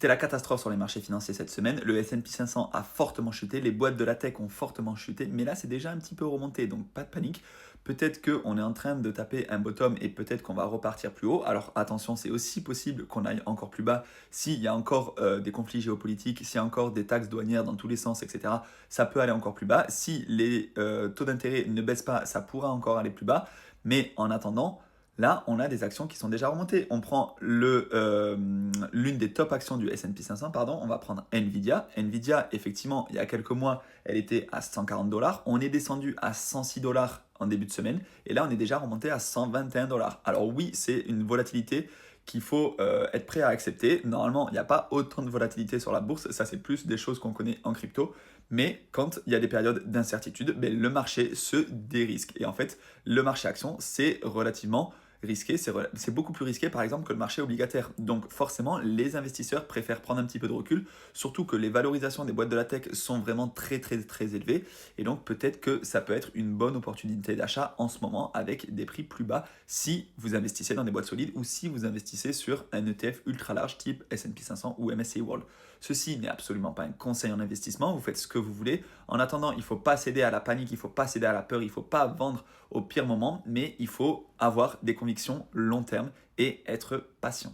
C'était la catastrophe sur les marchés financiers cette semaine. Le S&P 500 a fortement chuté, les boîtes de la tech ont fortement chuté, mais là c'est déjà un petit peu remonté, donc pas de panique. Peut-être qu'on est en train de taper un bottom et peut-être qu'on va repartir plus haut. Alors attention, c'est aussi possible qu'on aille encore plus bas s'il y a encore des conflits géopolitiques, s'il y a encore des taxes douanières dans tous les sens, etc. Ça peut aller encore plus bas. Si les taux d'intérêt ne baissent pas, ça pourra encore aller plus bas. Mais en attendant, là, on a des actions qui sont déjà remontées. On prend l'une des top actions du S&P 500, pardon, on va prendre Nvidia. Nvidia, effectivement, il y a quelques mois, elle était à 140 dollars. On est descendu à 106 dollars en début de semaine. Et là, on est déjà remonté à 121 dollars. Alors oui, c'est une volatilité qu'il faut être prêt à accepter. Normalement, il n'y a pas autant de volatilité sur la bourse. Ça, c'est plus des choses qu'on connaît en crypto. Mais quand il y a des périodes d'incertitude, ben, le marché se dérisque. Et en fait, le marché action, c'est relativement risqué, c'est beaucoup plus risqué par exemple que le marché obligataire. Donc forcément, les investisseurs préfèrent prendre un petit peu de recul, surtout que les valorisations des boîtes de la tech sont vraiment très très très élevées. Et donc peut-être que ça peut être une bonne opportunité d'achat en ce moment avec des prix plus bas si vous investissez dans des boîtes solides ou si vous investissez sur un ETF ultra large type S&P 500 ou MSCI World. Ceci n'est absolument pas un conseil en investissement, vous faites ce que vous voulez. En attendant, il ne faut pas céder à la panique, il ne faut pas céder à la peur, il ne faut pas vendre au pire moment, mais il faut avoir des convictions long terme et être patient.